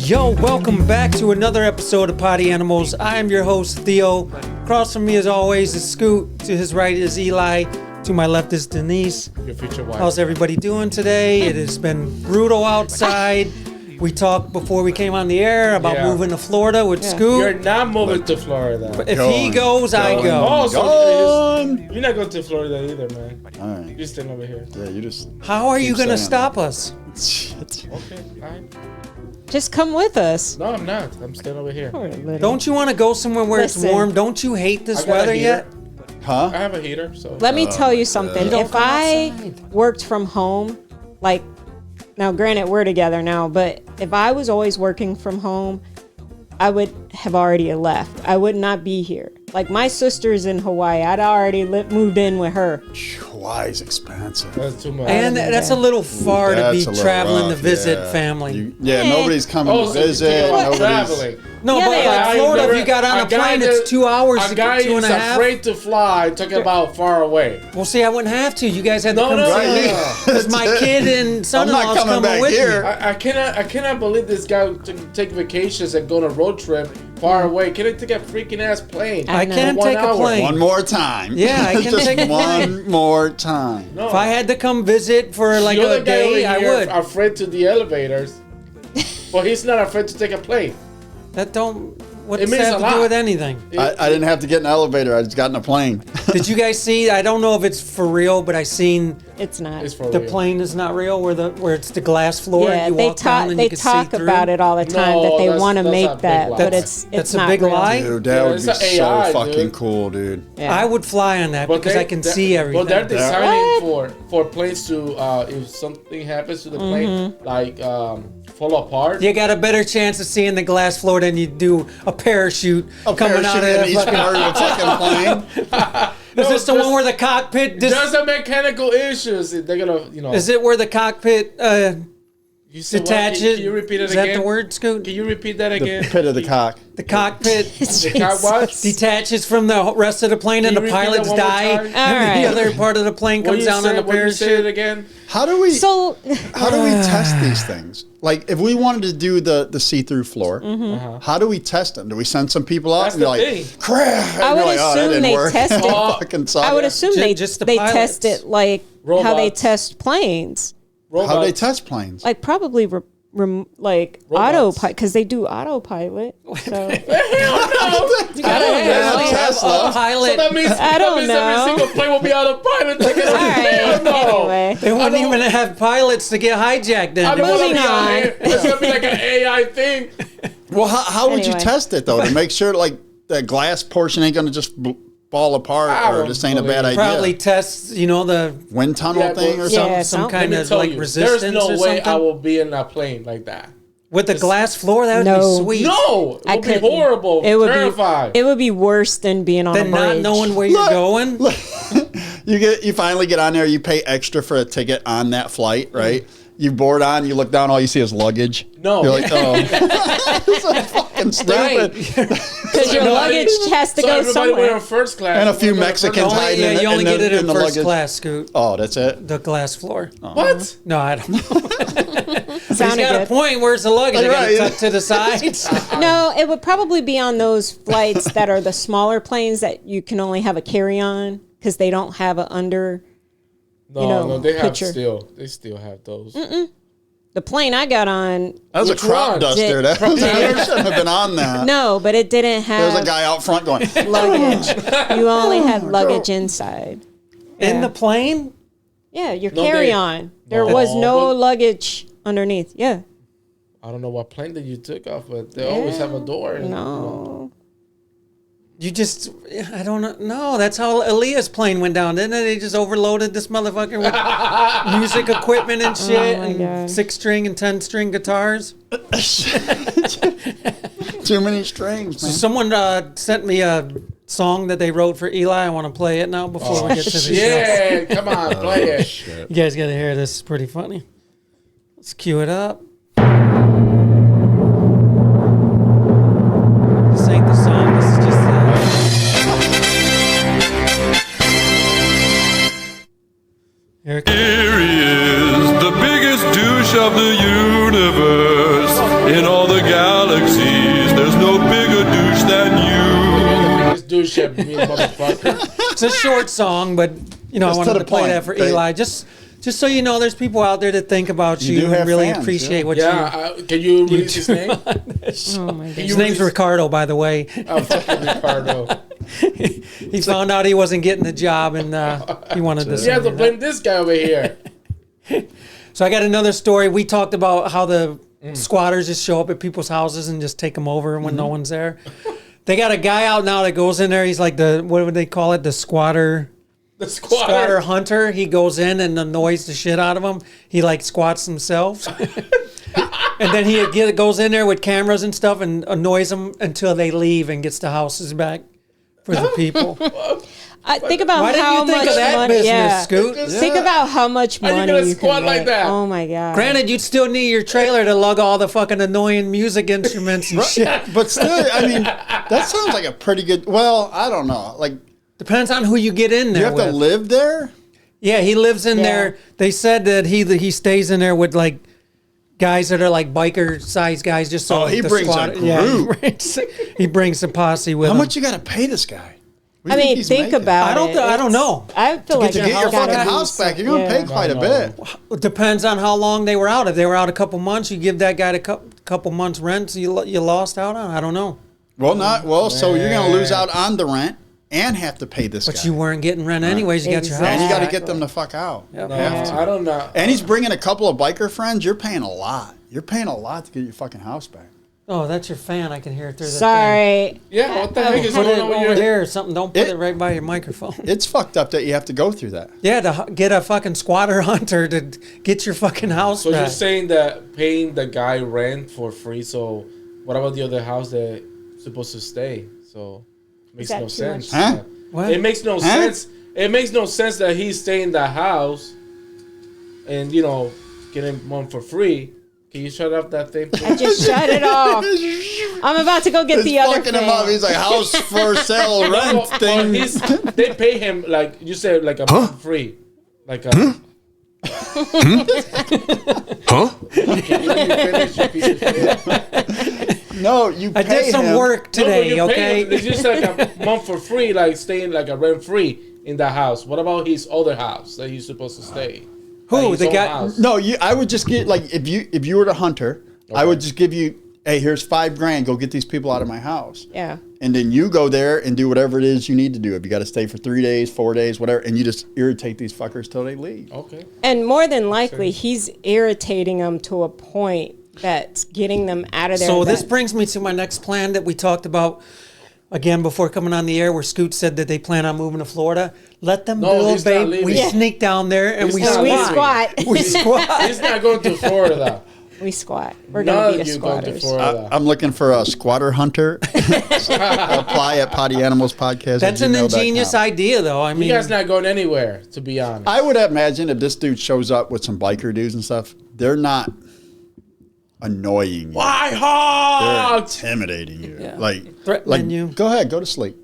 Yo, welcome back to another episode of Poddy Animals. I am your host, Theo. Across from me, as always, is Scoot. To his right is Eli. To my left is Denise. Your future wife. How's everybody doing today? It has been brutal outside. We talked before we came on the air about moving to Florida with Scoot. You're not moving to Florida. But if he goes, I go. Oh, so you're not going to Florida either, man. All right. You're staying over here. Yeah, you just. How are you going to stop us? Shit. Okay, fine. Just come with us. No, I'm not. I'm staying over here. Don't you want to go somewhere where it's warm? Don't you hate this weather yet? Huh? I have a heater, so. Let me tell you something. Don't If go I outside. worked from home, like, now granted we're together now, but if I was always working from home, I would have already left. I would not be here. Like, my sister's in Hawaii. I'd already moved in with her. Hawaii's expensive. That's too much. And that's a little far to That's be a little traveling rough, to visit yeah. family. Nobody's coming to so you're visit. thinking about Nobody's. traveling. No, Yeah, but they like are. Florida, if you got on a plane, it's 2 hours A to guy get two and is a half. afraid to fly, talking about far away. Well, see, I wouldn't have to. You guys had to come No. see me. Because my kid and son-in-law's coming coming back with here. me. I cannot believe this guy would take vacations and go on a road trip far away. Can I take a freaking ass plane? I know. can 1 take a hour. plane. One more time. Yeah, I can Just take a plane. one more time. No. If I had to come visit for like You're a the guy day, over I here would. afraid to the elevators. Well, he's not afraid to take a plane. That don't. What's It that means have a to do lot. with anything? I didn't have to get in an elevator. I just got in a plane. Did you guys see? I don't know if it's for real, but I seen It's not. It's for the real. plane is not real, where it's the glass floor. Yeah, and you they walk down and they you can talk see through. about it all the time No, that they that's- want to that's a make big that, lie. but That's it's a not big real. lie. Dude, that Yeah, would it's be a AI, so fucking dude. cool, dude. Yeah. I would fly on that But because I can see everything. Well, they're designing What? for planes to if something happens to the Mm-hmm. plane, like fall apart. You got a better chance of seeing the glass floor than you do a parachute coming Parachute out of in that each fucking. part of the fucking plane. Is this the just- one where the cockpit? There's a mechanical issues. They're gonna, Is it where the cockpit you said what? detaches? Can you repeat it Is again? that the word, Scoot? Can you repeat that The again? pit of the cock. The cockpit The cat what? detaches from the rest of the plane, and Can the you repeat pilots that one more die, time? and the Alright. other part of the plane What comes you down on a What you say it parachute. again? How do we So, test these things? Like, if we wanted to do the see-through floor, how do we test them? Do we send some people out That's and be the like, thing. crap? I And would you're like, oh, that assume didn't they work. test it. Fucking suck. I would assume they just the test pilots. it like how they Robots. test planes, How do they Robots. test planes? like probably like Robots. autopilot, because they do autopilot. So Hell no! You gotta know. have Tesla. So Pilot. that means, I don't every know. single plane will be out of pilot. all right, no. anyway. They wouldn't I don't- even have pilots to get hijacked. Then I don't want to Moving be out on. here. It's gonna be like an AI thing. Well, how would you Anyway. test it, though, to make sure, like, that glass portion ain't going to just fall apart I or don't this ain't a bad believe- idea? probably tests, the Wind tunnel Yeah, thing well, or yeah, something? some Let kind Let me of tell like you, resistance there's no or way something. I will be in a plane like that. With the glass floor, that would No. be sweet. No, it I would be couldn't. horrible. It would terrified. be. It would be worse than being on Then a not bridge. knowing where you're going. You finally get on there, you pay extra for a ticket on that flight, right? You board on, you look down, all you see is luggage. No. You're like, oh. This is fucking stupid. because your luggage has to so go everybody went somewhere. in first class. And a few We're going first Mexicans class. hiding Yeah, in the- you only in get the- it in in the first luggage. class, Scoot. Oh, that's it? The glass floor. What? No, I don't know. He's Sounded got a good. point. Where's the luggage? I got Right, it yeah. tucked to the sides. No, it would probably be on those flights that are the smaller planes that you can only have a carry-on because they don't have an under. No, know, no, they have picture. They still have those. The plane I got on, That was Which a crop one? duster. That shouldn't have been on that. no, but it didn't There's a have guy out front going, luggage. You only had luggage inside. In Yeah. the plane? Yeah, your No, carry-on. There No, was no but- luggage underneath. Yeah. I don't know what plane that you took off, but they always have a door. And, No. You just, I don't know. No, that's how Aaliyah's plane went down, didn't it? They just overloaded this motherfucker with music equipment and shit, my and God. 6-string and 10-string guitars. too many strings, So man. someone sent me a song that they wrote for Eli. I want to play it now before we get to the show. Yeah, come on, play it. Shit. You guys got to hear this. It's pretty funny. Let's cue it up. This ain't the song. This is just here it comes. Here he is, the biggest douche of the universe. In all the bullshit, me motherfucker. It's a short song, but I Just wanted to to the play point. that for Eli. Just so you know, there's people out there that think about You you do and have really fans, appreciate yeah. what Yeah, can you release his name? Oh my god. His name's Ricardo, by the way. Oh, fucking Ricardo. He found out he wasn't getting the job, and he wanted to. You send have to me blame this guy over here. that. So I got another story. We talked about how the squatters just show up at people's houses and just take them over when no one's there. They got a guy out now that goes in there. He's like what would they call it? The squatter. The Squatter squatter. hunter. He goes in and annoys the shit out of them. He like squats himself. And then he goes in there with cameras and stuff and annoys them until they leave and gets the houses back for the people. Think about Why didn't how you think much of that money. business, Yeah. Scoot? Think about how much How you money gonna you squat can like make. that? Oh my god. Granted, you'd still need your trailer to lug all the fucking annoying music instruments and shit. But still, I mean, that sounds like a pretty good. Well, I don't know. Like, Depends on who you get in do there you have with. to live there? Yeah, he lives in Yeah. there. They said that he stays in there with like guys that are like biker size guys. Just so Oh, he the brings a squad- group. he brings the posse with How him. much you got to pay this guy? What I do you mean, he's think making? about I don't it. th- I don't know. I feel like To it get your gotta fucking be house back, you're some- going to pay quite a bit. It depends on how long they were out. If they were out a couple months, you give that guy a couple months rent. So you lost out on. I don't know. Well, so you're going to lose out on the rent and have to pay this But guy. you weren't getting rent anyways. You got your Exactly. house. And you got to back. get them the fuck out. Yep. No, Have to. I don't know. And he's bringing a couple of biker friends. You're paying a lot. You're paying a lot to get your fucking house back. Oh, that's your fan. I can hear it through the thing. Sorry. Yeah, what the heck is Put going it on with over your here or something. Don't put It- it right by your microphone. It's fucked up that you have to go through that. Yeah, to get a fucking squatter hunter to get your fucking house So back. you're saying that paying the guy rent for free, so what about the other house that supposed to stay? So it makes that no too sense. much? Huh? What? It makes no sense. It makes no sense that he's staying in the house and, getting one for free. Can you shut off that thing? I just shut it off. I'm about to go get It's the other fucking him up. thing. He's like, house for sale rent thing. They pay him, like you said, like a month free. Like a... Huh? Can you finish, you piece of shit? No, you pay I did some him. work No, but today, you pay okay? him. It's just like a month for free, like staying like a rent free in the house. What about his other house that he's supposed to stay? Who? Like his The own guy- house. No, I would just get like if you were the hunter, I would just give you, hey, here's $5,000. Go get these people out of my house. Yeah. And then you go there and do whatever it is you need to do. If you got to stay for 3 days, 4 days, whatever, and you just irritate these fuckers till they leave. Okay. And more than likely, he's irritating them to a point that's getting them out of there. So this brings me to my next plan that we talked about again before coming on the air, where Scoot said that they plan on moving to Florida. Let them No, build, he's not babe. leaving. We Yeah. sneak down there and He's we not squat. leaving. squat. We squat. He's not going to Florida. We squat. We're None going to of be the you going to squatters. Florida. I'm looking for a squatter hunter. Apply at Poddy Animals Podcast. That's an ingenious idea, though. I mean, You guys not going anywhere, to be honest. I would imagine if this dude shows up with some biker dudes and stuff, they're not annoying you. Why They're hogs? intimidating you. Yeah. Like, Threatening you. Go ahead, go to sleep.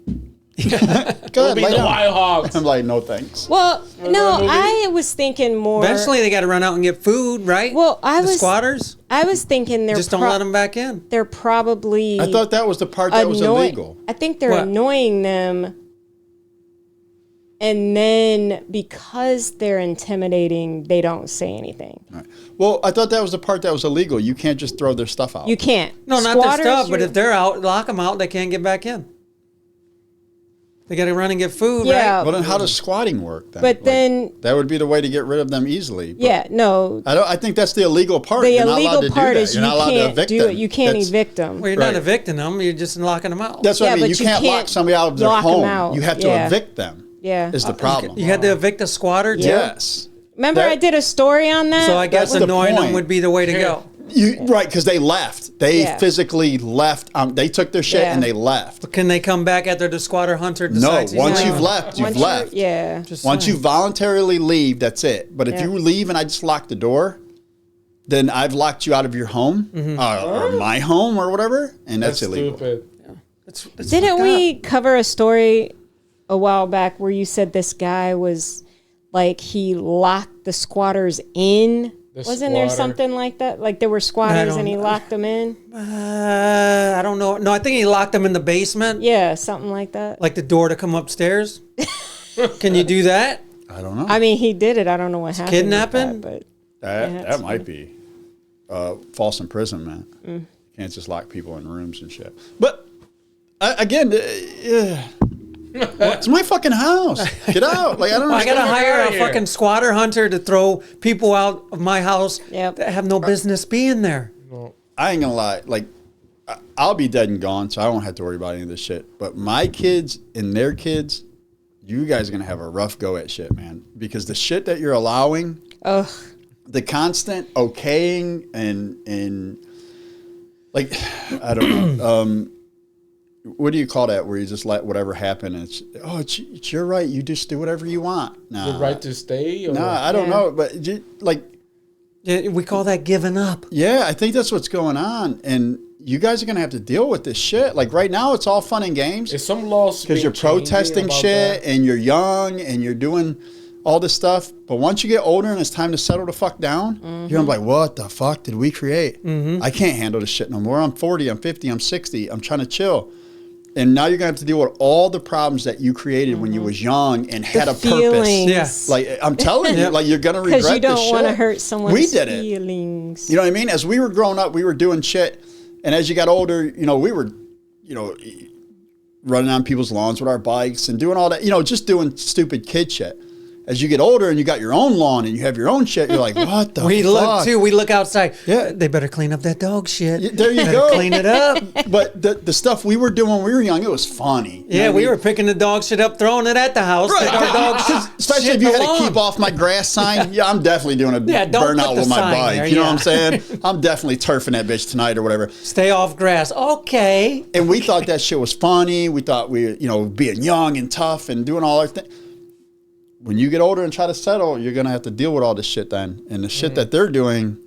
Go We'll ahead, be lay the down. Wild Hogs. I'm like, no thanks. Well, that no, movie? I was thinking more. eventually they got to run out and get food, right? Well, I the was squatters I was thinking they're just don't let them back in. They're probably. I thought that was the part that was illegal. I think they're What? annoying them, and then because they're intimidating, they don't say anything. Right. Well, I thought that was the part that was illegal. You can't just throw their stuff out. You can't. No, not their Squatters, stuff, but you're- if they're out, lock them out. They can't get back in. They got to run and get food, Yeah. right? Well, then how does squatting work then? But then- that would be the way to get rid of them easily. But Yeah, no. I think that's the illegal part. The You're not allowed illegal to part do that. is You're you not allowed to can't evict do them. it. You can't That's- evict them. Well, you're not Right. evicting them. You're just locking them out. That's what Yeah, I mean. but You you can't lock can't somebody out of their lock 'em home. out. You have to Yeah. evict them. Yeah. Is the problem. You had to evict a squatter too. Yes. Remember, That- I did a story on that. So I guess That's the annoying them point. would be the way to go. Right, because they left. They Yeah. physically left. They took their shit Yeah. and they left. Can they come back after the squatter hunter No, decides? he's once not- you've left, you've Once left. Yeah. Just Once you saying. voluntarily leave, that's it. But if Yeah. you leave and I just lock the door, then I've locked you out of your home Mm-hmm. or my home or whatever, and that's, That's illegal. stupid. It's Didn't fucked we up. cover a story a while back where you said this guy was like he locked the squatters in Wasn't there something like that? Like there were squatters and he locked them in? I don't know. No, I think he locked them in the basement. Yeah, something like that. Like the door to come upstairs. Can you do that? I don't know. I mean, he did it. I don't know what happened. Kidnapping? But that might be false imprisonment. You can't just lock people in rooms and shit. But again, it's my fucking house. Get out! Like I don't. I gotta hire a here. fucking squatter hunter to throw people out of my house that have no business being there. I ain't gonna lie. Like I'll be dead and gone, so I won't have to worry about any of this shit. But my kids and their kids, you guys are gonna have a rough go at shit, man. Because the shit that you're allowing, the constant okaying and like I don't know. What do you call that? Where you just let whatever happen and it's your right. You just do whatever you want. Nah. The right to stay? Or? Nah, I don't know. But Yeah, we call that giving up. yeah, I think that's what's going on. And you guys are going to have to deal with this shit. Like right now, it's all fun and games. Is some laws Because you're protesting shit and you're young and you're doing all this stuff. But once you get older and it's time to settle the fuck down, you're going to be like, what the fuck did we create? I can't handle this shit no more. I'm 40, I'm 50, I'm 60. I'm trying to chill. And now you're going to have to deal with all the problems that you created when you was young and had a purpose. Yeah. Like, I'm telling you, like, you're going to regret this shit. Because you don't want to hurt someone's feelings. You know what I mean? As we were growing up, we were doing shit. And as you got older, we were, running on people's lawns with our bikes and doing all that, just doing stupid kid shit. As you get older and you got your own lawn and you have your own shit, you're like, what the fuck? We look outside. Yeah. They better clean up that dog shit. There you go. Clean it up. But the stuff we were doing when we were young, it was funny. Yeah, we were picking the dog shit up, throwing it at the house. Right. Our dog Especially if you had to keep off my grass sign. Yeah, I'm definitely doing a burnout with my bike. There, you know what I'm saying? I'm definitely turfing that bitch tonight or whatever. Stay off grass. Okay. And we thought that shit was funny. We thought being young and tough and doing all our things. When you get older and try to settle, you're going to have to deal with all this shit then. And the shit that they're doing,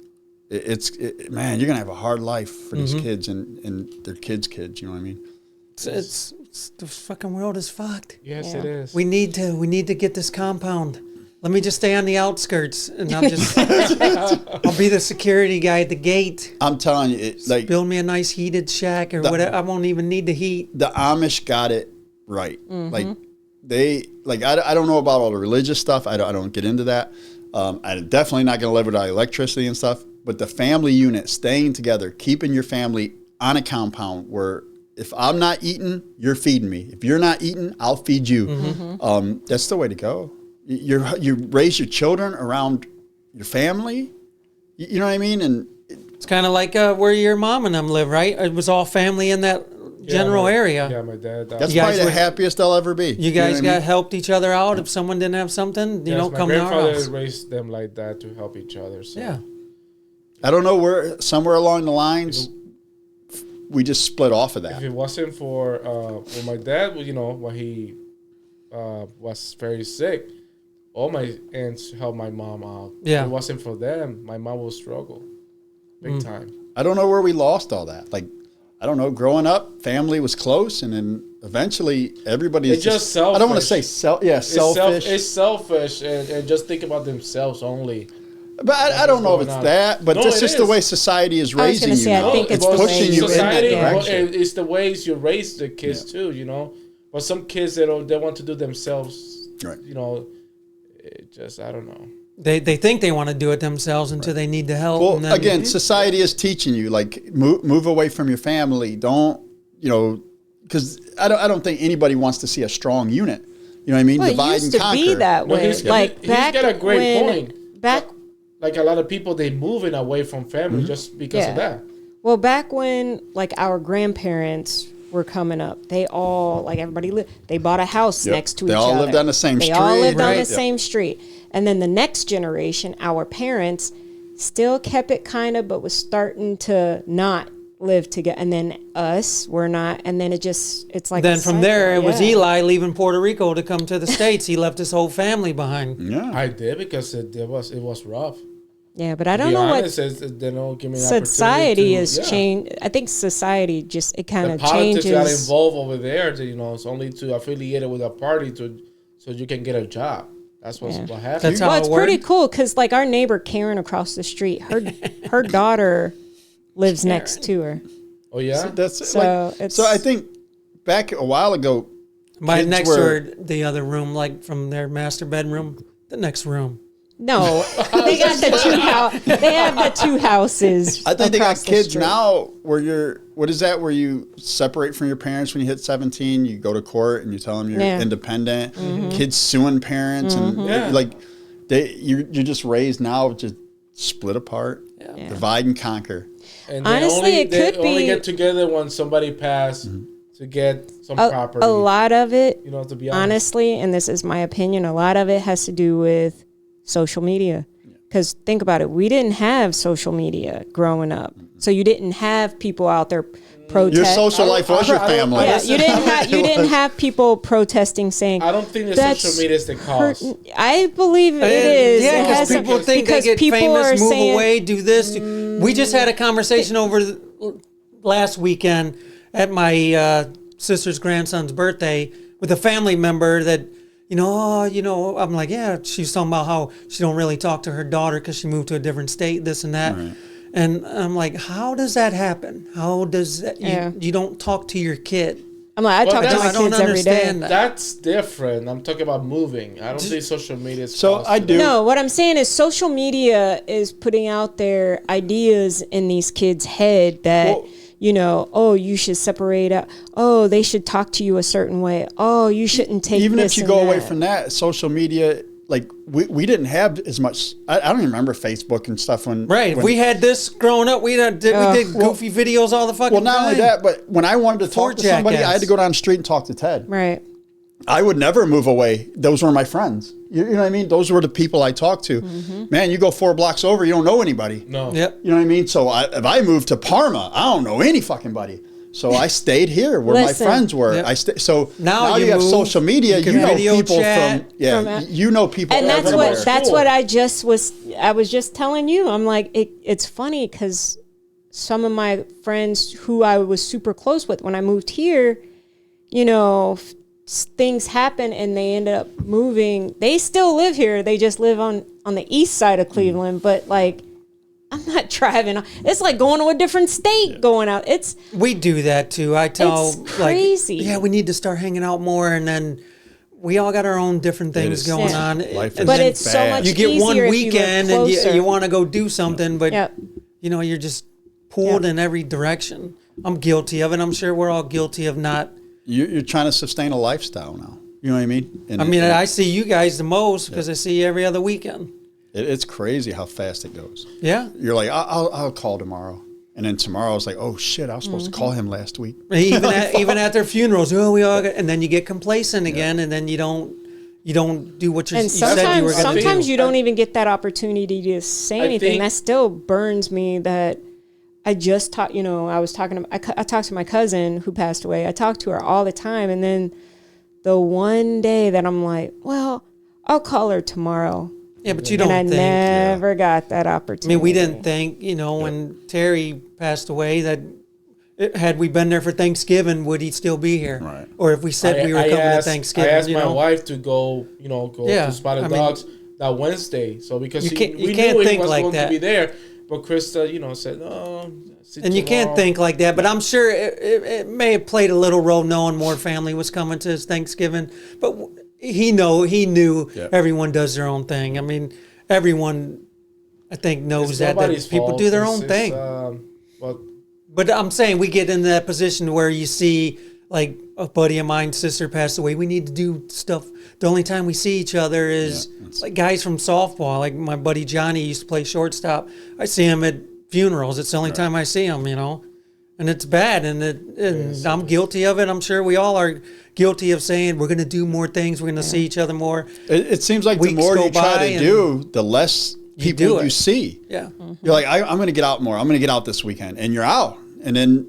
man, you're going to have a hard life for these kids and their kids' kids. You know what I mean? It's the fucking world is fucked. Yes, it is. We need to get this compound. Let me just stay on the outskirts and I'll be the security guy at the gate. I'm telling you, build me a nice heated shack or whatever. I won't even need the heat. The Amish got it right. I don't know about all the religious stuff. I don't get into that. I'm definitely not going to live without electricity and stuff. But the family unit, staying together, keeping your family on a compound where if I'm not eating, you're feeding me. If you're not eating, I'll feed you. That's the way to go. You raise your children around your family. You know what I mean? And it's kind of like where your mom and them live, right? It was all family in that general area. Yeah, my dad. That's probably the happiest they'll ever be. You guys helped each other out. If someone didn't have something, come to our house. My grandfather raised them like that to help each other. So. Yeah. I don't know somewhere along the lines, we just split off of that. If it wasn't for my dad, when he was very sick, all my aunts helped my mom out. Yeah. If it wasn't for them, my mom would struggle big time. I don't know where we lost all that. Like, I don't know, growing up, family was close, and then eventually everybody's it's just selfish. I don't want to say selfish. It's selfish and just think about themselves only. But I don't know if it's that, but that's just the way society is raising you. I think it's pushing you in that direction. It's the ways you raise the kids too, But some kids they want to do themselves. Right. It just I don't know. They think they want to do it themselves until they need the help. Well, and then, again, society is teaching you like move away from your family. Don't because I don't think anybody wants to see a strong unit. You know what I mean? Well, divide it used and to conquer. be that way. He's got a great point. Back, like a lot of people, they moving away from family just because of that. Well, back when like our grandparents were coming up, they all everybody they bought a house next to each other. They all lived on the same street. They all lived on the same street. And then the next generation, our parents, still kept it kind of, but was starting to not live together. And then us, we're not. And then it's like. Then from there, it was Eli leaving Puerto Rico to come to the States. He left his whole family behind. Yeah, I did because it was rough. Yeah, but I don't know what they don't give me society has changed. I think society just it kind of changes. Politics got involved over there. It's only to affiliate it with a party so you can get a job. That's what happens. That's how Well, it it's works. pretty cool because like our neighbor Karen across the street, her daughter lives next to her. Oh yeah. So so I think back a while ago, My kids next were- door, the other room, like from their master bedroom, the next room. No, they got the they have the two houses. I think they got across the kids street. now where what is that, where you separate from your parents when you hit 17, you go to court and you tell them you're Yeah. independent, kids suing parents and Yeah. like you're just raised now just split apart, divide and conquer. And Honestly, they it could only be- get together when somebody passed to get some property. A lot of it, You know, to be honest. honestly, and this is my opinion, a lot of it has to do with social media. Because think about it, we didn't have social media growing up, so you didn't have people out there protest. Your social life was your family. Yeah, you didn't have people protesting saying. I don't think the "That's social media is the cause. I believe it is. Yeah, It has because to- people think they because get people famous, are move saying- away, do this. We just had a conversation last weekend at my sister's grandson's birthday with a family member that, I'm like, yeah, she's talking about how she don't really talk to her daughter because she moved to a different state, this and that. Right. And I'm like, how does that happen? How does that, Yeah. you don't talk to your kid? I'm like, I Well, talk to that's- my I don't kids every day. understand that. That's different. I'm talking about moving. I don't think social media is So cause I to do. that. No, what I'm saying is social media is putting out their ideas in these kids' head that, Well- oh, you should separate out. Oh, they should talk to you a certain way. Oh, you shouldn't take Even this if you and go away that. from that, social media, like we didn't have as much. I don't even remember Facebook and stuff when. Right. when- We had this growing up. We did goofy videos all the fucking Well, not time. only that, but when I wanted to Before talk to somebody, I Jackass. had to go down the street and talk to Ted. Right. I would never move away. Those were my friends. You know what I mean? Those were the people I talked to. Mm-hmm. Man, you go 4 blocks over, you don't know anybody. No. Yep. You know what I mean? So if I moved to Parma, I don't know any fucking body. So I stayed here where Listen. my friends were. Yep. So Now now you you have move, social media. you can You know video people chat. from you know people. And that's everywhere. what I was just telling you. I'm like, it's funny because some of my friends who I was super close with when I moved here, things happen and they ended up moving. They still live here. They just live on the east side of Cleveland. But like, I'm not driving. It's like going to a different state, going out. We do that too. I tell It's crazy. like, yeah, we need to start hanging out more, and then we all got our own different things is. going Yeah. on. Life And is but then it's so bad. much you get easier one if weekend you live and you closer. want to go do something, but Yep. you're just pulled Yep. in every direction. I'm guilty of it. I'm sure we're all guilty of not. You're trying to sustain a lifestyle now. You know what I mean? And I see you guys the most because I see you every other weekend. it's crazy how fast it goes. Yeah. You're like, I'll call tomorrow. And then tomorrow I was like, oh shit, I was supposed to call him last week. Even at their funerals, we all got, and then you get complacent again, and then you don't do what you And said you were going to do. sometimes you don't even get that opportunity to say anything. think- That still burns me that I just talked, I talked to my cousin who passed away. I talked to her all the time. And then the one day that I'm like, well, I'll call her tomorrow. Yeah, but you don't And I think. never got that I opportunity. mean, we didn't think, when Terry passed away, that had we been there for Thanksgiving, would he still be here? Right. Or if we said we were coming to Thanksgiving, I asked my wife to go, Yeah, to Spotted I mean, Dogs that Wednesday. So because you can't we think knew he was like going that. to be there, but Krista, said, no. and you can't think like that. But I'm sure it may have played a little role knowing more family was coming to his Thanksgiving. But he knew Yeah. everyone does their own thing. I mean, everyone, I think, knows that people do their own thing. But I'm saying we get in that position where you see, like, a buddy of mine's sister passed away. We need to do stuff. The only time we see each other is like guys from softball. Like my buddy Johnny used to play shortstop. I see him at funerals. It's the only time I see him, and it's bad. And I'm guilty of it. I'm sure we all are guilty of saying we're going to do more things. We're going to see each other more. It seems like the Weeks more go you by try to and do, the less do people it. you see. Yeah. You're like, I'm going to get out more. I'm going to get out this weekend. And you're out. And then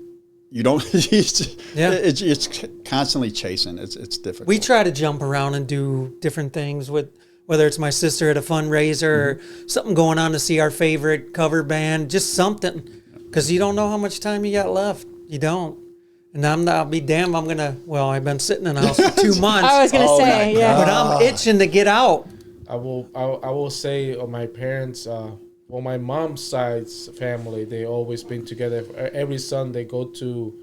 you don't. It's constantly chasing. It's difficult. We try to jump around and do different things with whether it's my sister at a fundraiser or something going on to see our favorite cover band, just something. Because you don't know how much time you got left. You don't. And I'll be damned. I've been sitting in the house for 2 months. I was going to say, yeah. But I'm itching to get out. I will say my parents, my mom's side's family, they always been together. Every Sunday, go to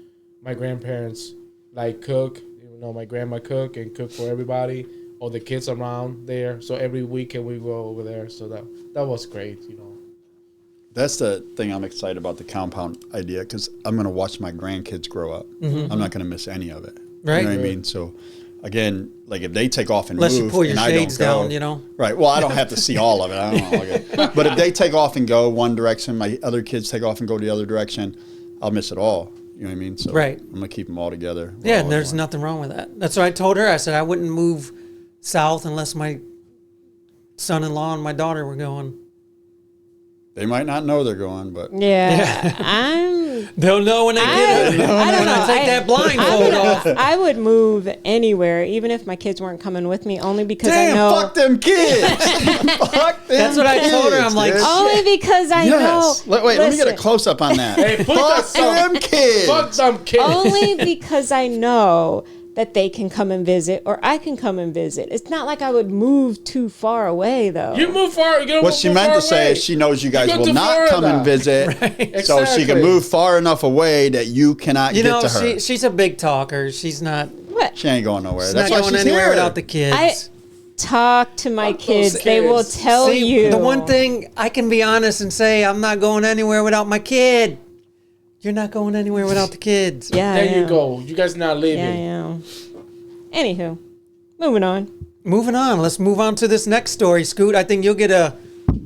my grandparents, like cook. My grandma cook and cook for everybody, all the kids around there. So every weekend we go over there. So that was great, That's the thing I'm excited about, the compound idea, because I'm going to watch my grandkids grow up. I'm not going to miss any of it. Right. You know what I mean? So, again, like if they take off and Unless move you pull your and I shades don't go, down, Right. Well, I don't have to see all of it. I don't know. Okay. But if they take off and go one direction, my other kids take off and go the other direction, I'll miss it all. You know what I mean? So Right. I'm going to keep them all together. Yeah, and there's nothing wrong with that. That's what I told her. I said I wouldn't move south unless my son-in-law and my daughter were going. They might not know they're going, but They'll know when they get it. I don't When know. I take that blindfold off. I would move anywhere, even if my kids weren't coming with me, only because damn, I know. fuck them kids. Fuck them That's what I told her. I'm kids, like, dude. Only because I know. Wait, let me get a Listen. close up on that. Hey, put fuck that them kids. Fuck some kids. Only because I know that they can come and visit, or I can come and visit. It's not like I would move too far away, though. You move far. What she meant to say is she knows you guys go will to not come Florida. and visit, so she can Exactly. move far enough away that you cannot You get know, to her. she's a big talker. She's not. What? She ain't going nowhere. She's That's not why going she's anywhere here. without the kids. I talk to my Fuck those kids. They will kids. tell See, you. the one thing I can be honest and say, I'm not going anywhere without my kid. You're not going anywhere without the kids. Yeah, There I you am. go. You guys not Yeah, leaving. I am. Anywho, moving on. Moving on. Let's move on to this next story, Scoot. I think you'll get a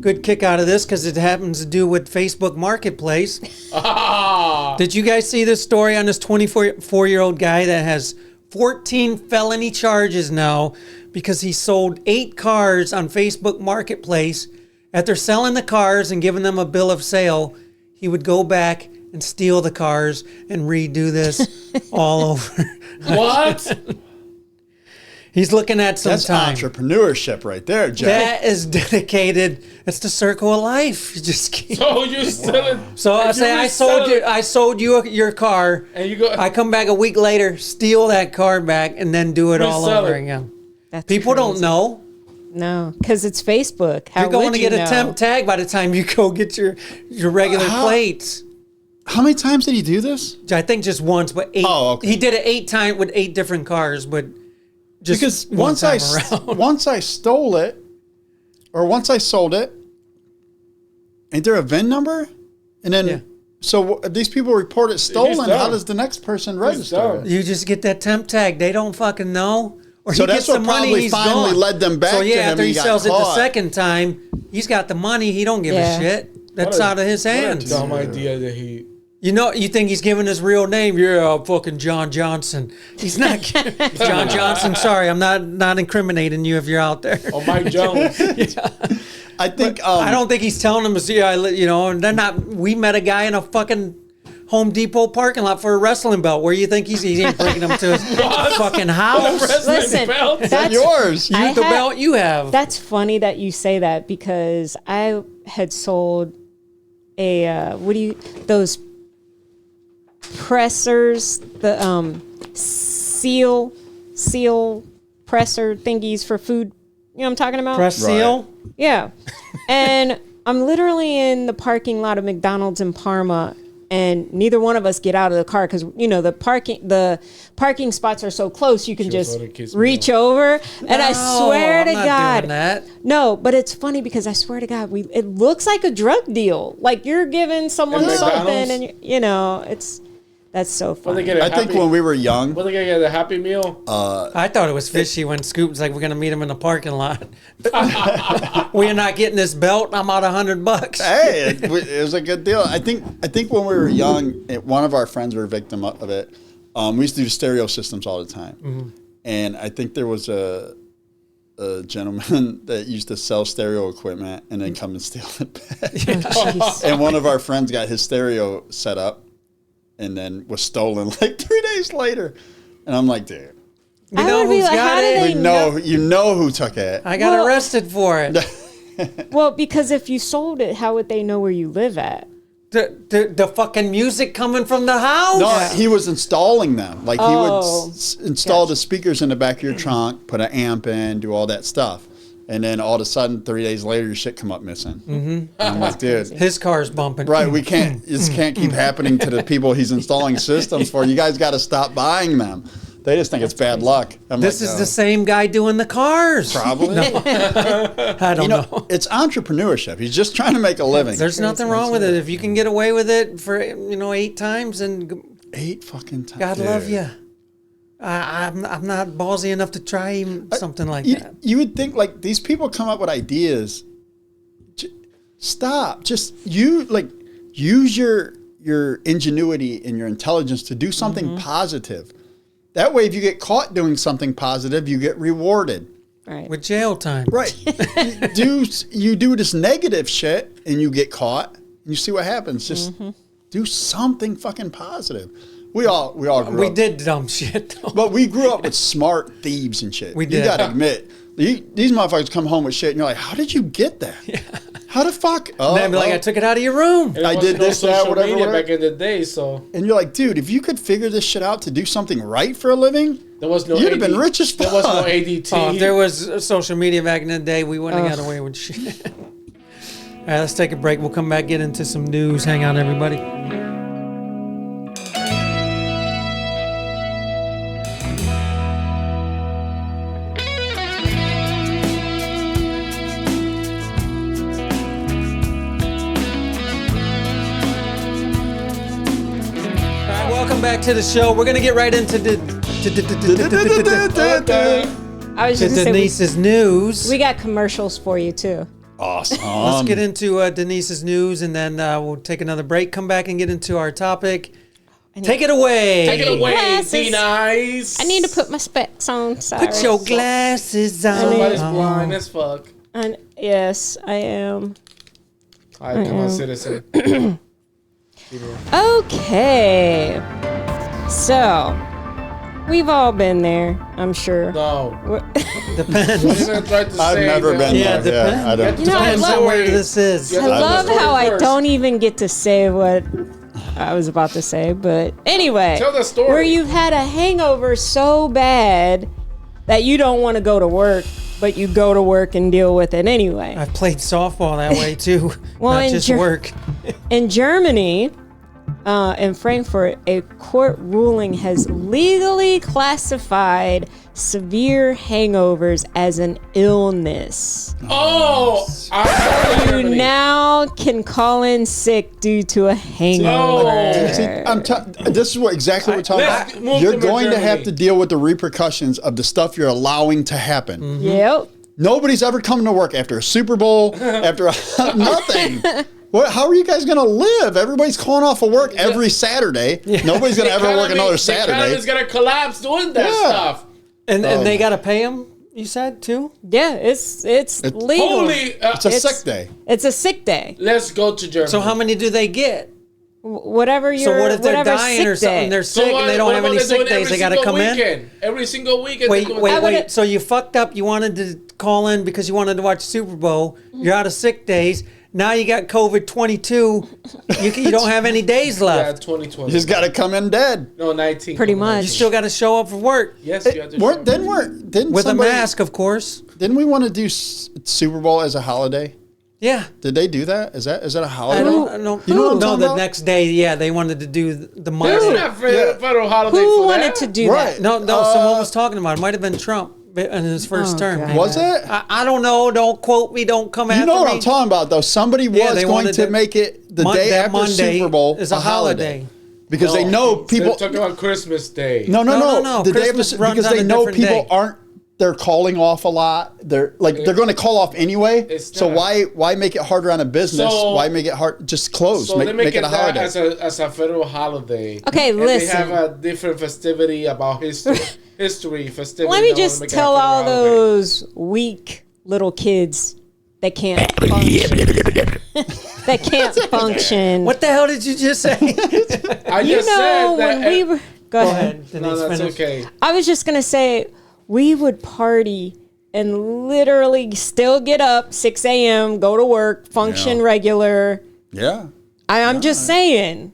good kick out of this because it happens to do with Facebook Marketplace. Did you guys see this story on this 24-year-old guy that has 14 felony charges now because he sold 8 cars on Facebook Marketplace? After selling the cars and giving them a bill of sale, he would go back and steal the cars and redo this all over. What? He's looking at some That's time. entrepreneurship right there, Jack. That is dedicated. It's the circle of life. You just keep. So you still. So I say I sold you your car. And you go. I come back a week later, steal that car back, and then do it all Resell over it. again. That's People don't crazy. know. No, because it's Facebook. How You're going would to you get a know? temp tag by the time you go get your regular plates. How many times did he do this? I think just once, but 8. Oh, okay. He did it 8 times with 8 different cars, but just Because one once time around. once I stole it, or once I sold it, ain't there a VIN number? And then, Yeah. so these people report it stolen. done. How does the next person register done. it? You just get that temp tag. They don't fucking know. Or So he that's gets the what money, probably he's finally gone. led them back So to yeah, him after and he he got sells it the caught. second time, he's got the money. He don't give Yeah. a shit. That's What a- out of his What a hands. dumb idea that he. You know, you think he's giving his real name? Yeah, fucking John Johnson. He's not John Johnson. Sorry, I'm not incriminating you if you're out there. Oh, Mike Jones. I think I don't think he's telling them. And they're not. We met a guy in a fucking Home Depot parking lot for a wrestling belt. Where you think he ain't bringing them to his fucking house? Listen, that's yours. Use I the had- belt you have. That's funny that you say that because I had sold those pressers, the seal presser thingies for food. You know what I'm talking about? Press Right. seal. Yeah. And I'm literally in the parking lot of McDonald's in Parma, and neither one of us get out of the car because the parking spots are so close you can She was just gonna kiss me reach over. And I swear I'm to not God, doing that. no, but it's funny because I swear to God, it looks like a drug deal. Like you're giving someone At something, McDonald's? and that's so Well, they funny. get a I think happy, when we were young, Well, they gotta get a Happy Meal. I thought it was fishy when Scoop was like, "We're gonna meet him in the parking lot. We're not getting this belt. I'm out $100." hey, it was a good deal. I think when we were young, one of our friends were a victim of it. We used to do stereo systems all the time, and I think there was a gentleman that used to sell stereo equipment and then come and steal it back. Jeez. And one of our friends got his stereo set up and then was stolen like 3 days later. And I'm like, dude, You I know would be who's like, got how do it? they we know you know who took it. I got Well- arrested for it. Well, because if you sold it, how would they know where you live at? The fucking music coming from the house. No, he was installing them. Like he would Oh, install the speakers in the back of your trunk, put an amp in, do all that stuff. And then all of a sudden, 3 days later, your shit come up missing. Mm-hmm. I'm like, dude. His car's bumping. Right, we can't. This can't keep happening to the people he's installing systems for. You guys got to stop buying them. They just think it's bad luck. This is the same guy doing the cars. Probably. I don't know. It's entrepreneurship. He's just trying to make a living. There's nothing wrong with it. If you can get away with it for 8 times, and 8 fucking times. God love you. I'm not ballsy enough to try something like that. You would think like these people come up with ideas. Stop. Just use your ingenuity and your intelligence to do something positive. That way, if you get caught doing something positive, you get rewarded. Right. With jail time. Right. you do this negative shit and you get caught and you see what happens. Just do something fucking positive. We all grew up. We did dumb shit, though. But we grew up with smart thieves and shit. We did. You gotta admit. These motherfuckers come home with shit and you're like, how did you get that? Yeah. How the fuck? And they'd be like, I took it out of your room. And I did this, that, whatever. Back in the day, so. And you're like, dude, if you could figure this shit out to do something right for a living, there was no you'd have been rich as fuck. There was no ADT. If there was social media back in the day, we wouldn't have got away with shit. All right, let's take a break. We'll come back, get into some news. Hang on, everybody. Back to the show. We're gonna get right into I was just Denise's news. We got commercials for you too. Awesome. Let's get into Denise's news, and then we'll take another break. Come back and get into our topic. Take it away. Take it away, Glasses. D-Nice. I need to put my specs on. Sorry. Put your glasses on. Somebody's blind as fuck. And yes, I am. All right, come on, citizen. Okay. So, we've all been there, I'm sure. No. Depends. I've never been there. Depends. Yeah, I don't. You know, I Depends love, on where this is. I love Story how I first. don't even get to say what I was about to say, but anyway. Tell the story. Where you've had a hangover so bad that you don't want to go to work, but you go to work and deal with it anyway. I've played softball that way too. Well, not in just work. In Germany, in Frankfurt, a court ruling has legally classified severe hangovers as an illness. Oh! You now can call in sick due to a hangover. See, this is exactly what we're Let's talking move about. You're to going to Germany. have to deal with the repercussions of the stuff you're allowing to happen. Yep. Nobody's ever come to work after a Super Bowl, after nothing. How are you guys going to live? Everybody's calling off of work every Saturday. Nobody's going to ever work another The Saturday. economy's going to collapse doing that stuff. And they got to pay them, you said, too? Yeah, it's legal. Holy, It's a sick day. It's a sick day. let's go to Germany. So how many do they get? Whatever your So what if they're whatever dying sick or something? day. They're sick and they don't have any sick days. They got to come in? Every single weekend. Wait. So you fucked up. You wanted to call in because you wanted to watch Super Bowl. You're out of sick days. Now you got COVID-22. You don't have any days Yeah, left. 2020. You just got to come in dead. No, 19. Pretty much. You still got to show up for work Yes, you have to show up. Didn't with a somebody- mask, of course. Didn't we want to do Super Bowl as a holiday? Yeah. Did they do that? Is that a holiday? I don't know. You know what I'm No, talking the about? next day, yeah, they wanted to do the That's Monday. not federal holiday Who for wanted that. to do Right. that? No, someone was talking about it. It might have been Trump in his first Oh, term. God. maybe. Was it? I don't know. Don't quote me. Don't come after You know what me. I'm talking about, though. Somebody Yeah, was they going wanted to to- make it the day that after Monday Super Bowl is a holiday. because they know people. They're talking about Christmas Day. No. No. The day Christmas after, runs because on they a know different people day. aren't. They're calling off a lot. They're going to call off anyway. It's So not. why make it harder on a business? So- why make it hard? Just close. So make they make it a that holiday. as a federal holiday. Okay, and listen. They have a different festivity about history festivity. Let me They wanna just make it a tell federal all holiday. those weak little kids that can't function. that can't function. What the hell did you just say? I You just know, said that. when we were. Go ahead. ahead. No, Denise, that's finish. okay. I was just going to say, we would party and literally still get up 6 a.m., go to work, function Yeah. regular. Yeah. I'm just saying.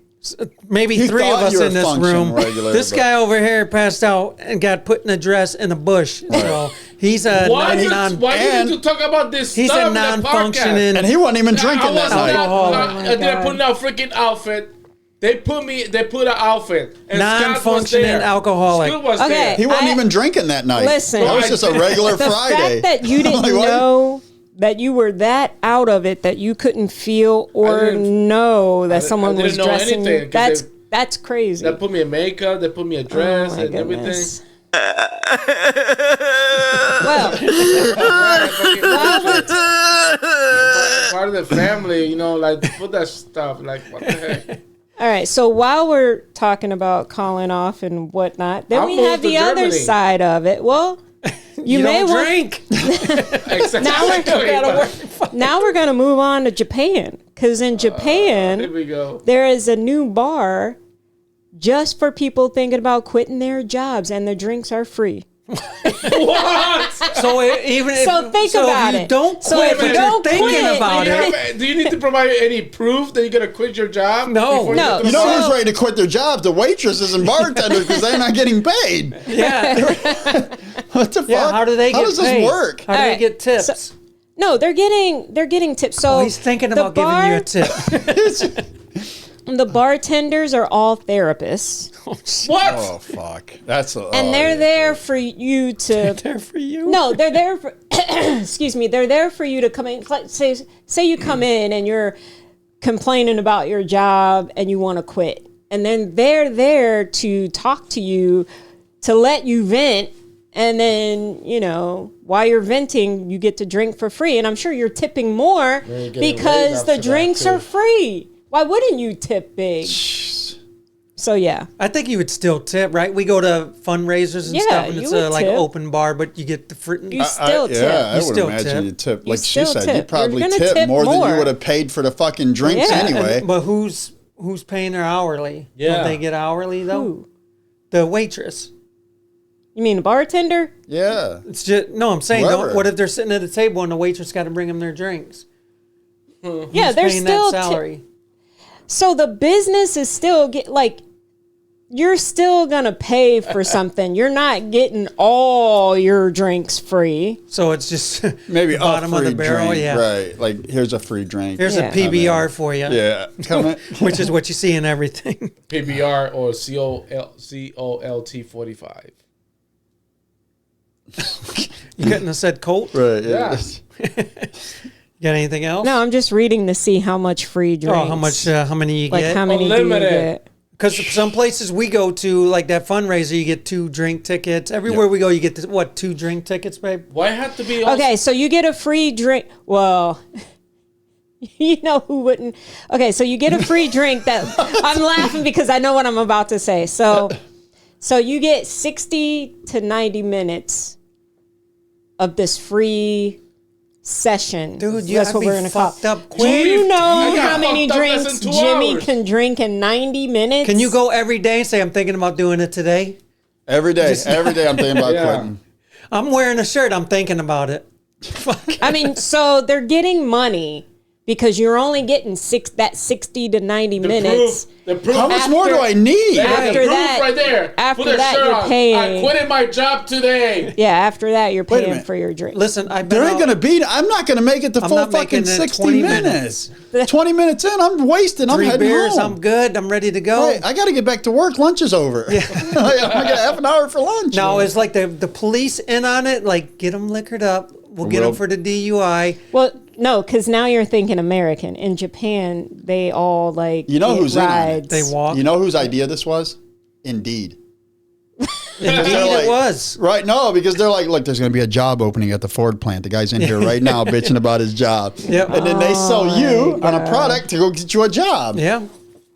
Maybe You three of thought us you were in this functioning room. regular, This but- guy over here passed out and got put in a dress in a bush. So He's a Why you and- need to talk about this he's stuff a in the podcast? non-functioning. And he wasn't even drinking I that was night. Alcohol. not, Oh my I didn't God. put in a freaking outfit. They put an outfit. And Scott was Non-functioning there. alcoholic. Scoot was Okay. there. He wasn't I- even drinking that night. Listen. It was just a regular The Friday. fact that you didn't Like, what? know that you were that out of it that you couldn't feel or didn't- know that I someone didn't was know dressing anything, you. 'cause That's crazy. They put me in makeup. They put me a dress Oh, my and everything. goodness. Well, Part of the family, you know, like put that stuff. Like what the heck? all right. So while we're talking about calling off and whatnot, then I'll we move have to the other Germany. side of it. Well, You may don't want- drink. Exactly. now we're gonna move on to Japan because in Japan Here we go. there is a new bar just for people thinking about quitting their jobs, and the drinks are free. What? So even if, So think about if it. you don't So quit, if but you you're don't thinking quit, about Do you, it. have, do you need to provide any proof that you're gonna quit your job? No. before No. get to You the know bar? who's ready to quit their jobs? The waitresses and bartenders because they're not getting paid. Yeah. What the fuck? Yeah. How do they get does paid? this work? How do All they right. get tips? No, they're getting tips. So Oh, he's thinking the about giving you a tip. The bartenders are all therapists, What? Oh fuck! That's a, and they're there for you to. There for you. No, they're there for. Excuse me. They're there for you to come in. Like, say you come in and you're complaining about your job and you want to quit, and then they're there to talk to you, to let you vent. And then, you know, while you're venting, you get to drink for free. And I'm sure you're tipping more you're getting because laid the after that, drinks too. are free. Why wouldn't you tip big? So, yeah. I think you would still tip, right? We go to fundraisers and Yeah, stuff, and you it's would a like tip. open bar, but you get the free. You still tip. Yeah, I You would still imagine tip. you tip. You Like she still said, tip. you probably You're gonna tip tip more than more. you would have paid for the fucking drinks Yeah. anyway. But who's paying their hourly? Yeah. Don't they get hourly though? Who? The waitress. You mean a bartender? Yeah. It's just no. I'm saying, Whoever. what if they're sitting at a table and the waitress got to bring them their drinks? Yeah, Who's they're paying still. that salary. So the business is still you're still gonna pay for something. You're not getting all your drinks free. So it's just Maybe bottom a of free the barrel. drink. Yeah. Right. Like here's a free drink. Here's Yeah. a PBR for you. Yeah. Come in. Which is what you see in everything. PBR or COLT 45. You couldn't have said Colt. Right. Yeah. You got anything else? No, I'm just reading to see how much free drinks. Oh, how much? How many you Like get? how many do you Unlimited. get? Because some places we go to, like that fundraiser, you get 2 drink tickets. Everywhere we go, you get 2 drink tickets, babe? Why have to be? Also, Okay, so you get a free drink. Well, you know who wouldn't? Okay, so you get a free drink. That I'm laughing because I know what I'm about to say. So you get 60 to 90 minutes of this free session. Dude, you That's gotta what be we're gonna call. fucked up Do quick. you know I got how many fucked up less drinks than 2 Jimmy hours. can drink in 90 minutes? Can you go every day and say, I'm thinking about doing it today? Every day. Every day I'm thinking about Yeah. quitting. I'm wearing a shirt. I'm thinking about it. Fuck. I mean, so they're getting money because you're only getting 60 to 90 minutes. The proof. How much more do I need? After the proof that- right there. after Put a that, shirt you're on. paying. I quitted my job today. Yeah, after that, you're Wait a paying minute. for your drink. Listen, I've been There ain't out- gonna be. I'm not gonna make it the I'm full not making fucking it 60 20 minutes. 20 minutes in, I'm wasting. I'm 3 heading beers. home. I'm good. I'm ready to go. Right, I got to get back to work. Lunch is over. Yeah. I got half an hour for lunch. No, it's like the police in on it. Like, get them liquored up. We'll get them for the DUI. Well, no, because now you're thinking American. In Japan, they all You know get who's in on it? rides. They walk. You know whose idea this was? Indeed. Indeed, like- it was. Right? No, because they're like, look, there's going to be a job opening at the Ford plant. The guy's in here right now bitching about his job. Yep. And then they sell you on a product to go get you a job. Yeah.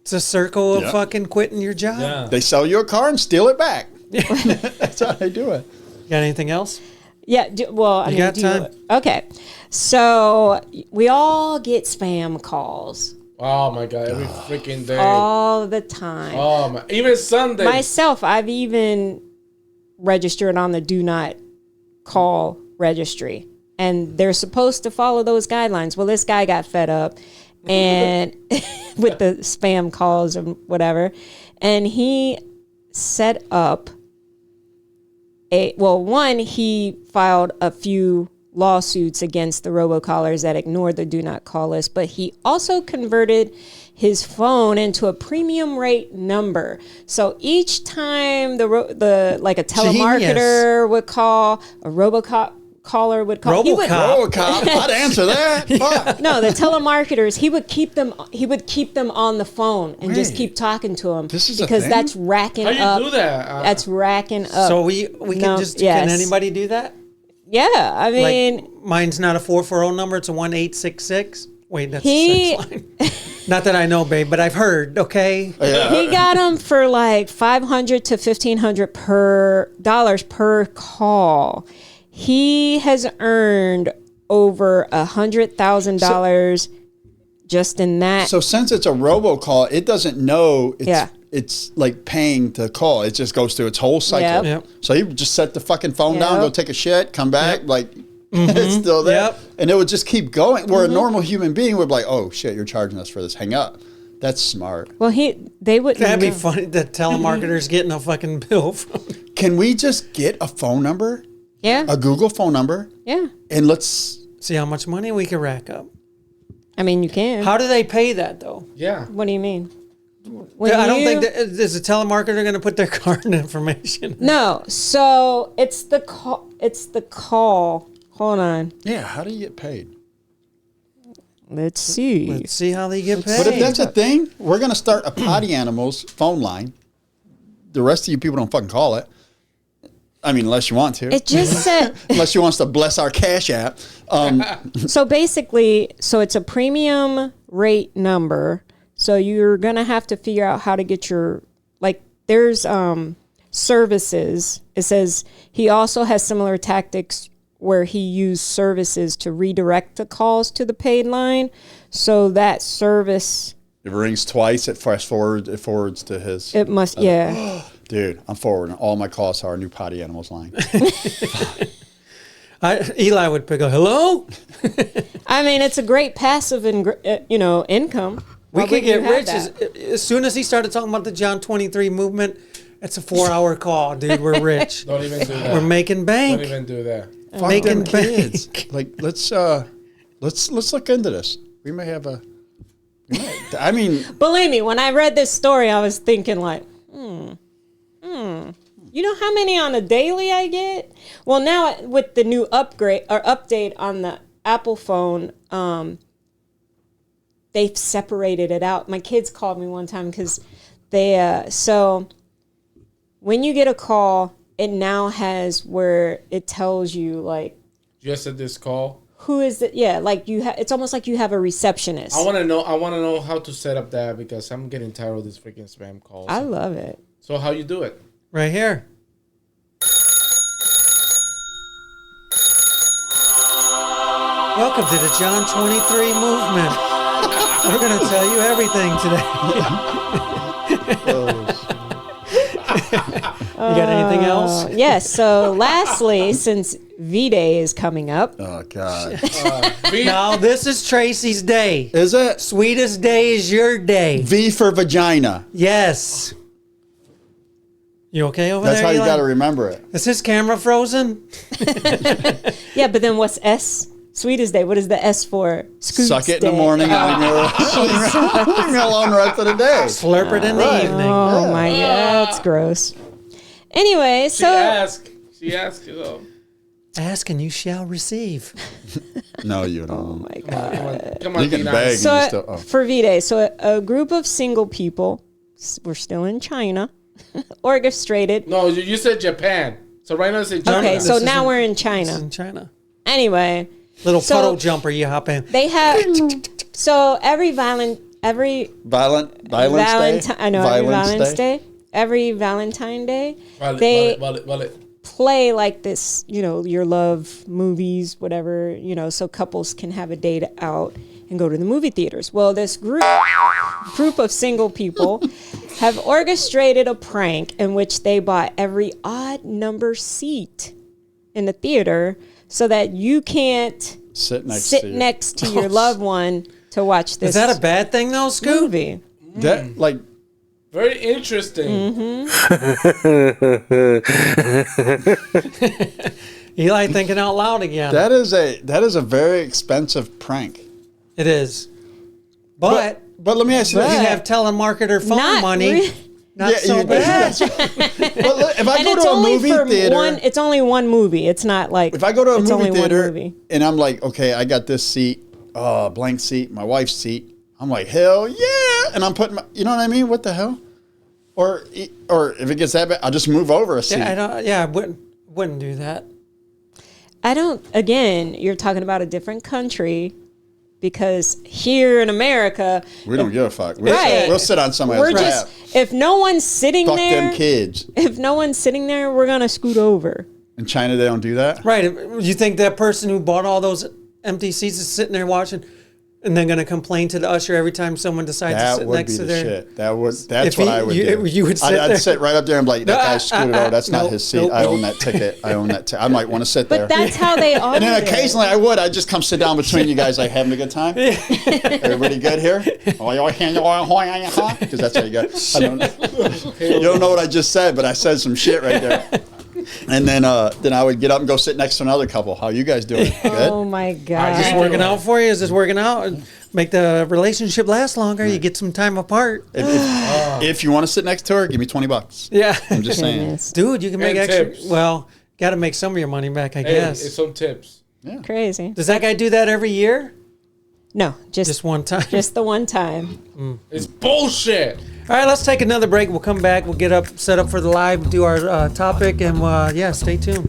It's a circle of Yeah. fucking quitting your job. Yeah. They sell you a car and steal it back. That's how they do it. Got anything else? Yeah, well, I mean, got time? Okay, so we all get spam calls Oh my god! Every freaking day. all the time. Oh my! Even Sunday. Myself, I've even registered on the do not call registry, and they're supposed to follow those guidelines. Well, this guy got fed up and with the spam calls and whatever, and he set up one, he filed a few lawsuits against the robocallers that ignored the do not call list, but he also converted his phone into a premium rate number. So each time like a telemarketer would call, a caller would call. RoboCop. I'd answer that. Fuck. No, the telemarketers, he would keep them on the phone and just keep talking to them. This is a because thing? that's racking up. How you do that? That's racking up. So we can just can anybody do that? Yeah, I mean, Like, mine's not a 440 number; it's a 1866. Wait, that's the sex line. Not that I know, babe, but I've heard. Okay, he got them for like $500 to $1,500 per call. He has earned over $100,000 just in that. So since it's a robocall, it doesn't know it's like paying to call. It just goes through its whole cycle. Yep. So he would just set the fucking phone down, go take a shit, come back, like it's still there. Yep. And it would just keep going. Where a normal human being would be like, oh shit, you're charging us for this. Hang up. That's smart. Well, they wouldn't. that'd be funny. The telemarketer's getting a fucking bill from. Can we just get a phone number, Yeah. a Google phone number, Yeah. and let's... See how much money we can rack up. I mean, you can. How do they pay that though? Yeah. What do you mean? I don't think is a telemarketer going to put their card information. No. So it's the call. Hold on. Yeah, how do you get paid? Let's see. Let's see how they get paid. But if that's a thing, we're going to start a Poddy Animals phone line. The rest of you people don't fucking call it. I mean, unless you want to. It just said. Unless you want us to bless our Cash App. So basically, it's a premium rate number. So you're going to have to figure out how to get there's services. It says he also has similar tactics where he used services to redirect the calls to the paid line. So that service. It rings twice. It forwards to his. It must, yeah. Dude, I'm forwarding all my calls to our new Poddy Animals line. Eli would pick up, hello? I mean, it's a great passive, income. We Why could wouldn't you get have rich that? as soon as he started talking about the John 23 movement. It's a 4-hour call, dude. We're rich. Don't even do that. We're making bank. Don't even do that. Fuck Making them kids. bank. Like, let's look into this. We may have a. I mean, Believe me, when I read this story, I was thinking like, you know how many on a daily I get? Well, now with the new update on the Apple phone, they've separated it out. My kids called me one time because so when you get a call, it now has where it tells you like Just at this call. who is it. Yeah, like it's almost like you have a receptionist. I want to know how to set up that because I'm getting tired of these freaking spam calls. I love it. So how you do it? Right here. Welcome to the John 23 movement. We're going to tell you everything today. You got anything else? Yes. So lastly, since V-Day is coming up, oh God, Now, this is Tracy's day. is it Sweetest day is your day. V for vagina? Yes. You okay over That's there, how you Eli? got to remember it. Is his camera frozen? yeah, but then what's S? Sweetest Day. What is the S for? Scoot's Suck it in the Day. morning and leave me alone the rest of the day. Slurp it in the evening. Oh my God, that's gross. Anyway, She so asked, you know. Ask and you shall receive. No, you don't. oh my God. Come on, You can be beg. nice. So you still- oh. for V-Day, so a group of single people, we're still in China, orchestrated. No, you said Japan. So right now it's in China. Okay, so This now is we're in It's China. in China. Anyway, Little So- puddle jumper you hop in. they have so every Violence Day. Valentine. I know every Violence Valentine's Day. Every Valentine Day, they Vale. play like this. Your love movies, whatever. So couples can have a date out and go to the movie theaters. Well, this group of single people have orchestrated a prank in which they bought every odd number seat in the theater so that you can't Sit next sit to you. next to your loved one to watch this Is that a bad thing though, Scoot? movie. That like Very interesting. Eli thinking out loud again. That is a very expensive prank. It is. But But let me ask you you this. have telemarketer phone Not money. re- Not so you- bad. But look, if I And go it's to a only movie for theater, one. It's only one movie. It's not like if I go to a it's movie only one theater movie. and I'm like, okay, I got this seat, blank seat, my wife's seat. I'm like, hell yeah, and I'm putting, you know what I mean? What the hell? Or if it gets that bad, I'll just move over a seat. I wouldn't do that. I don't. Again, you're talking about a different country, because here in America, We don't give a fuck. Right. We'll sit on somebody's we're lap. just if no one's sitting Fuck there, them kids. if no one's sitting there, we're gonna scoot over. In China, they don't do that. Right. You think that person who bought all those empty seats is sitting there watching and then going to complain to the usher every time someone decides to That sit would next be to the their... shit. That's If what he- I would you- do. you would sit I'd there. sit right up there and be like, that guy scooted over. That's not nope, his seat. nope. I own that ticket. I own that ticket. I might want to sit there. But that's how they are. And then there. occasionally I'd just come sit down between you guys, like having a good time. Everybody good here? Because that's how you go. You don't know what I just said, but I said some shit right there. And then I would get up and go sit next to another couple. How you guys doing? Good? Oh my Is this god! working out for you? Is this working out? Make the relationship last longer. You get some time apart. If you want to sit next to her, give me $20. Yeah. I'm just saying. Goodness. Dude, you can make And extra... tips. Well, got to make some of your money back, I Hey, guess. it's some tips. Crazy. Does that guy do that every year? No, just Just one time? the one time. It's bullshit. All right, let's take another break. We'll come back. We'll get up, set up for the live, do our topic, and stay tuned.